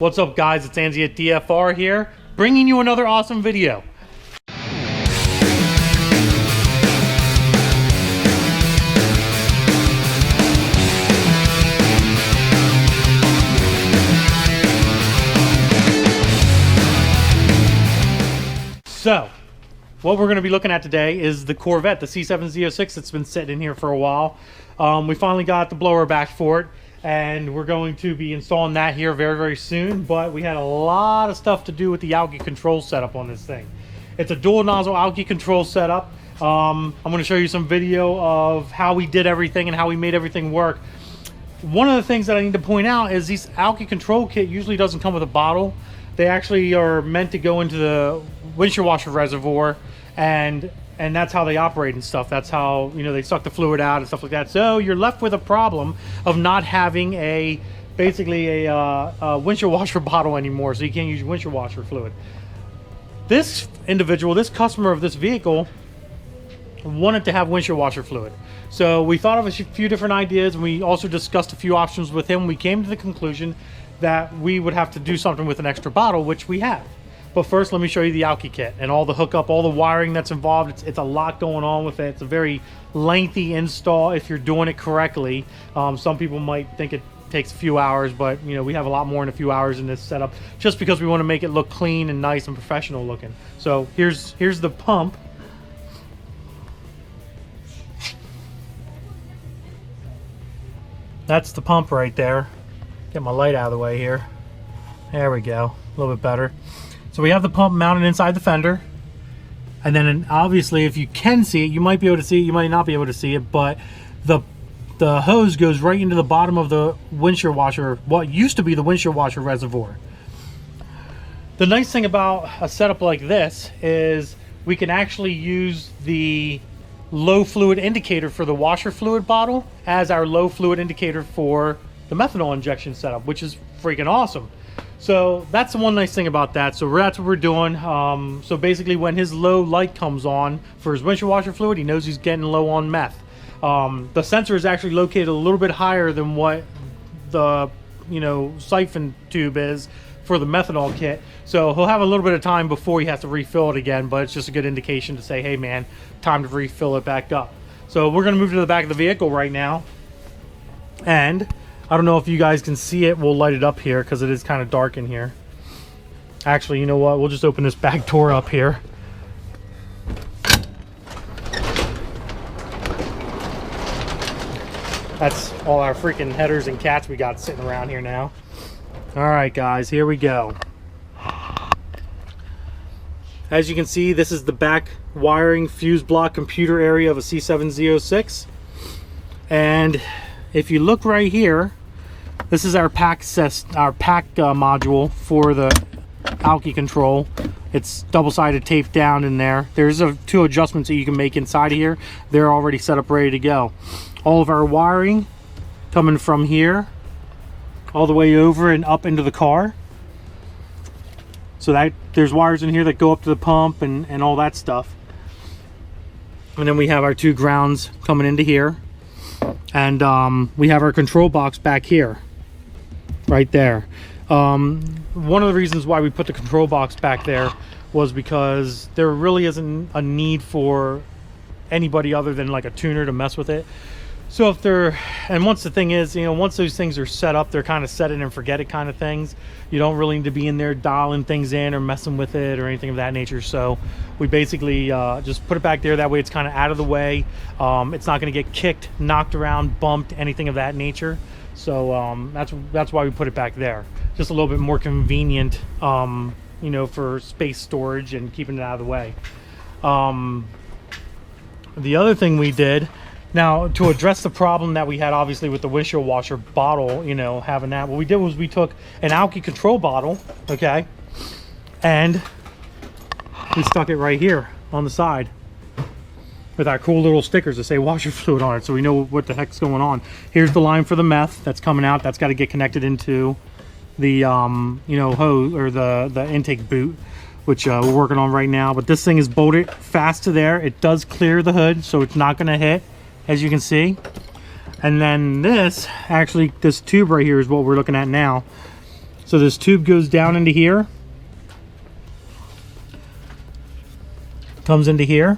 What's up guys, it's Andy at DFR here, bringing you another awesome video. So, what we're going to be looking at today is the Corvette, the C7Z06 that's been sitting in here for a while. We finally got the blower back for it, and we're going to be installing that here very soon. But we had a lot of stuff to do with the algae control setup on this thing. It's a dual nozzle algae control setup. I'm going to show you some video of how we did everything and how we made everything work. One of the things that I need to point out is these algae control kit usually doesn't come with a bottle. They actually are meant to go into the windshield washer reservoir, and that's how they operate and stuff. That's how, you know, they suck the fluid out and stuff like that. So you're left with a problem of not having basically a windshield washer bottle anymore, so you can't use windshield washer fluid. This individual, this customer of this vehicle, wanted to have windshield washer fluid. So we thought of a few different ideas, and we also discussed a few options with him. We came to the conclusion that we would have to do something with an extra bottle, which we have. But first, let me show you the algae kit and all the hookup, all the wiring that's involved. It's a lot going on with it. It's a very lengthy install if you're doing it correctly. Some people might think it takes a few hours, but you know, we have a lot more than a few hours in this setup, just because we want to make it look clean and nice and professional looking. So here's the pump. That's the pump right there. Get my light out of the way here. There we go, a little bit better. So we have the pump mounted inside the fender, and then obviously if you can see it, you might be able to see it, you might not be able to see it, but the hose goes right into the bottom of the windshield washer, what used to be the windshield washer reservoir. The nice thing about a setup like this is we can actually use the low fluid indicator for the washer fluid bottle as our low fluid indicator for the methanol injection setup, which is freaking awesome. So that's the one nice thing about that. So that's what we're doing. So basically when his low light comes on for his windshield washer fluid, he knows he's getting low on meth. The sensor is actually located a little bit higher than what the siphon tube is for the methanol kit. So he'll have a little bit of time before he has to refill it again, but it's just a good indication to say, hey man, time to refill it back up. So we're gonna move to the back of the vehicle right now, and I don't know if you guys can see it. We'll light it up here because it is kind of dark in here. Actually, you know what? We'll just open this back door up here. That's all our freaking headers and cats we got sitting around here now. All right, guys, here we go. As you can see, this is the back wiring fuse block computer area of a C7Z06. And if you look right here, this is our pack module for the algae control. It's double-sided taped down in there. There's two adjustments that you can make inside of here. They're already set up, ready to go. All of our wiring coming from here all the way over and up into the car. So that there's wires in here that go up to the pump and all that stuff. And then we have our two grounds coming into here. And we have our control box back here, right there. One of the reasons why we put the control box back there was because there really isn't a need for anybody other than like a tuner to mess with it. So if once the thing is, once those things are set up, they're kind of set it and forget it kind of things. You don't really need to be in there dialing things in or messing with it or anything of that nature. So we basically just put it back there. That way it's kind of out of the way. It's not going to get kicked, knocked around, bumped, anything of that nature. So that's why we put it back there. Just a little bit more convenient, for space storage and keeping it out of the way. The other thing we did, now to address the problem that we had obviously with the windshield washer bottle, having that, what we did was we took an algae control bottle, okay, and we stuck it right here on the side with our cool little stickers that say washer fluid on it, so we know what the heck's going on. Here's the line for the meth that's coming out. That's got to get connected into the hose or the intake boot, which we're working on right now. But this thing is bolted fast to there. It does clear the hood, so it's not going to hit, as you can see. And then this tube right here is what we're looking at now. So this tube goes down into here, comes into here.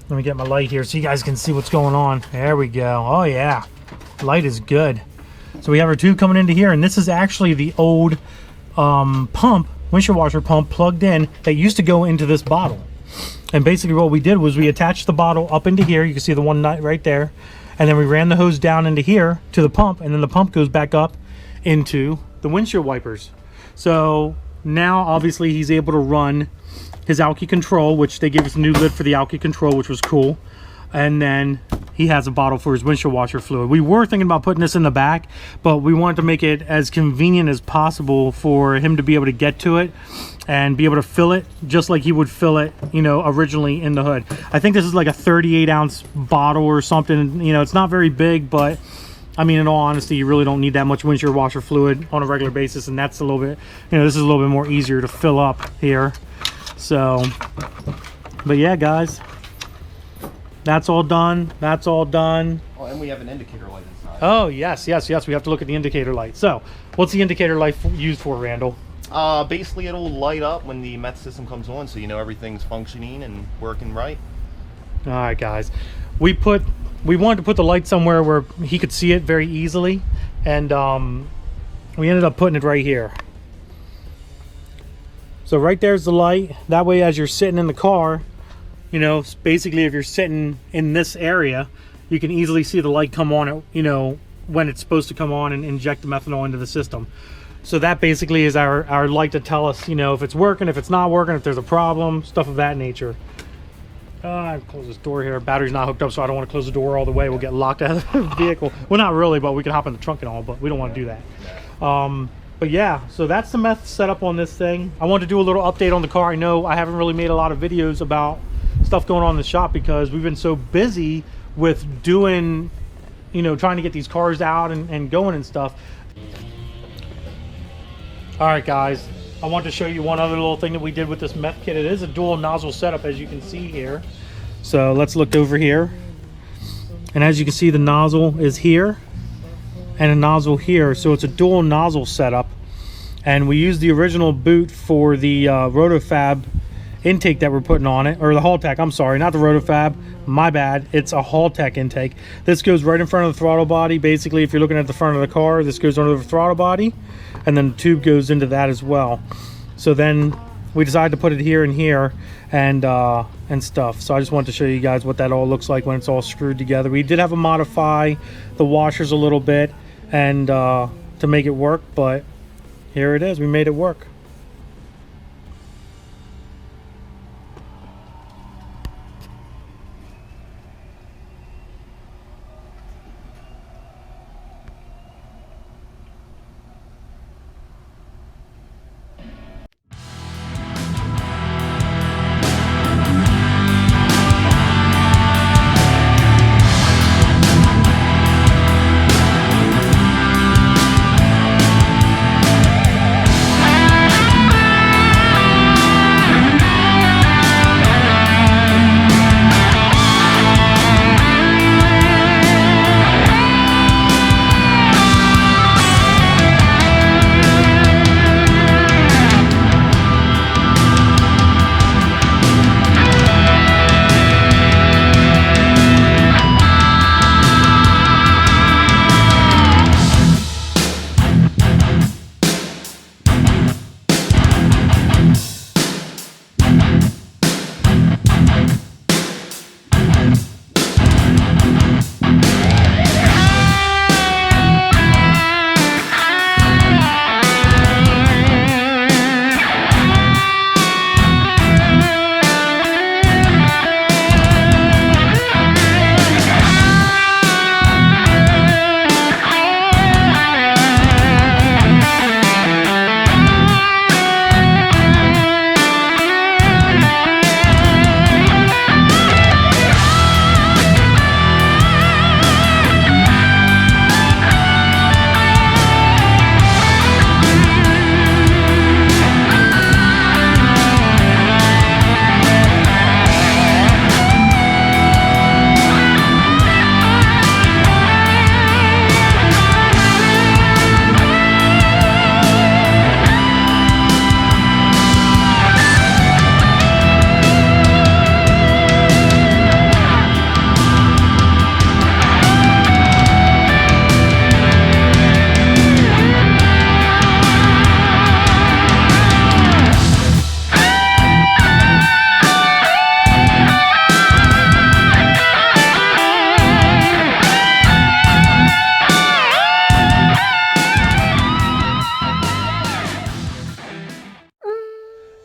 Let me get my light here so you guys can see what's going on. There we go. Oh yeah, light is good. So we have our tube coming into here, and this is actually the old pump, windshield washer pump plugged in that used to go into this bottle. And basically what we did was we attached the bottle up into here. You can see the one nut right there. And then we ran the hose down into here to the pump, and then the pump goes back up into the windshield wipers. So now obviously he's able to run his alky control, which they gave us a new lid for the alky control, which was cool. And then he has a bottle for his windshield washer fluid. We were thinking about putting this in the back, but we wanted to make it as convenient as possible for him to be able to get to it and be able to fill it just like he would fill it, you know, originally in the hood. I think this is like a 38-ounce bottle or something. You know, it's not very big, but I mean, in all honesty, you really don't need that much windshield washer fluid on a regular basis, and that's a little bit, you know, this is a little bit more easier to fill up here. So, but yeah, guys, that's all done. That's all done. Oh, and we have an indicator light inside. Oh, yes, yes, yes. We have to look at the indicator light. So, what's the indicator light used for, Randall? Basically, it'll light up when the MET system comes on, so you know everything's functioning and working right. All right, guys. We wanted to put the light somewhere where he could see it very easily, and we ended up putting it right here. So right there's the light. That way, as you're sitting in the car, you know, basically if you're sitting in this area, you can easily see the light come on, you know, when it's supposed to come on and inject the methanol into the system. So that basically is our light to tell us, you know, if it's working, if it's not working, if there's a problem, stuff of that nature. I close this door here. Battery's not hooked up, so I don't want to close the door all the way. We'll get locked out of the vehicle. Well, not really, but we can hop in the trunk and all, but we don't want to do that. But yeah, so that's the meth setup on this thing. I wanted to do a little update on the car. I know I haven't really made a lot of videos about stuff going on in the shop because we've been so busy with doing, you know, trying to get these cars out and going and stuff. All right, guys, I want to show you one other little thing that we did with this meth kit. It is a dual nozzle setup, as you can see here. So let's look over here. And as you can see, the nozzle is here and a nozzle here. So it's a dual nozzle setup. And we used the original boot for the Rotofab intake that we're putting on it, or the Haltech, I'm sorry, not the Rotofab, my bad, it's a Haltech intake. This goes right in front of the throttle body. Basically, if you're looking at the front of the car, this goes under the throttle body, and then the tube goes into that as well. So then we decided to put it here and here and stuff. So I just wanted to show you guys what that all looks like when it's all screwed together. We did have to modify the washers a little bit and to make it work, but here it is, we made it work.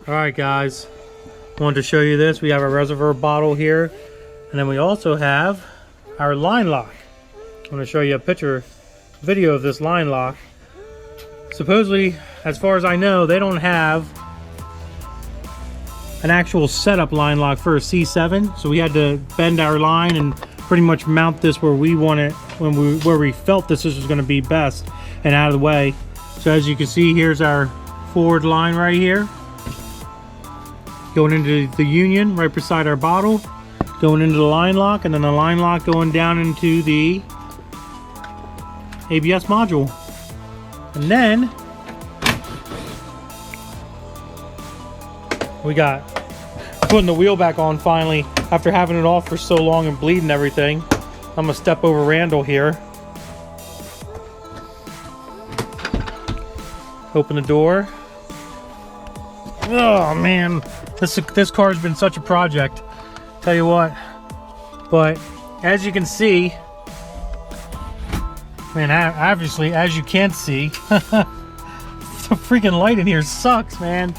All right, guys. Wanted to show you this. We have a reservoir bottle here, and then we also have our line lock. I'm going to show you a video of this line lock. Supposedly, as far as I know, they don't have an actual setup line lock for a C7, so we had to bend our line and pretty much mount this where we want it, where we felt this was going to be best and out of the way. So as you can see, here's our forward line right here, going into the union right beside our bottle, going into the line lock, and then the line lock going down into the ABS module. And then we got putting the wheel back on finally after having it off for so long and bleeding everything. I'm gonna step over Randall here. Open the door. Oh man, this car's been such a project. Tell you what. But as you can see, man, obviously as you can't see, the freaking light in here sucks, man.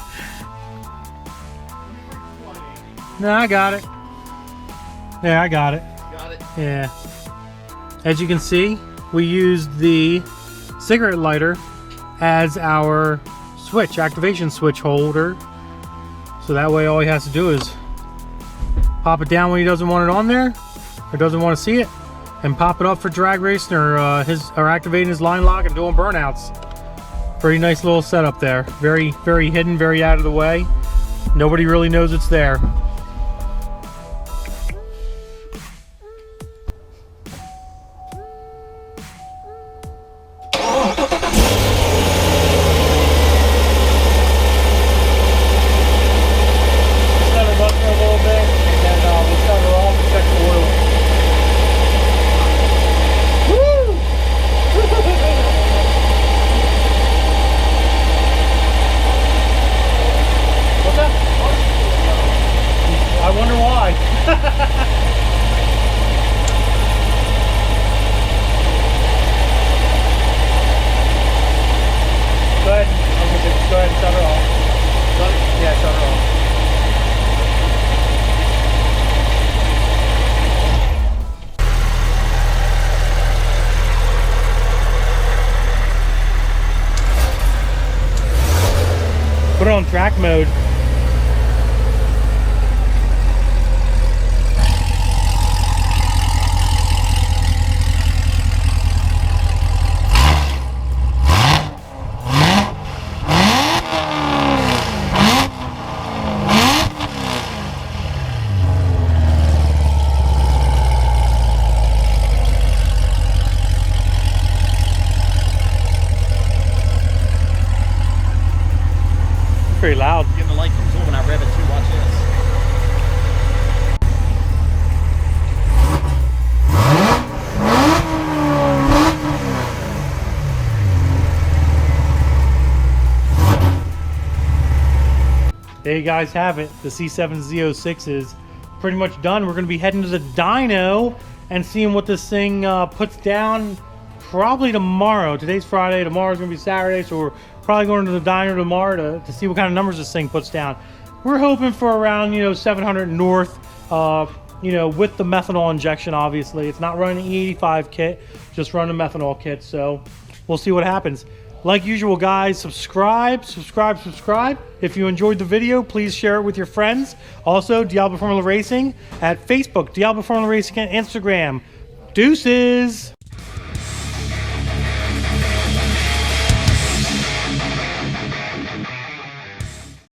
No, I got it. Yeah, I got it. Got it. Yeah. As you can see, we used the cigarette lighter as our activation switch holder. So that way all he has to do is pop it down when he doesn't want it on there or doesn't want to see it, and pop it up for drag racing or activating his line lock and doing burnouts. Pretty nice little setup there. Very, very hidden, very out of the way. Nobody really knows it's there. I wonder why. Go ahead. Go ahead and shut her off. Yeah, shut her off. Put it on track mode. Pretty loud. Again, the light comes on when I rev it too. Watch this. There you guys have it. The C7 Z06 is pretty much done. We're going to be heading to the dyno and seeing what this thing puts down probably tomorrow. Today's Friday. Tomorrow's going to be Saturday, so we're probably going to the dyno tomorrow to see what kind of numbers this thing puts down. We're hoping for around 700 north, with the methanol injection. Obviously it's not running the E85 kit, just running the methanol kit, so we'll see what happens. Like usual, guys, subscribe. If you enjoyed the video, please share it with your friends. Also, Diablo Formula Racing at Facebook, Diablo Formula Racing at Instagram. Deuces.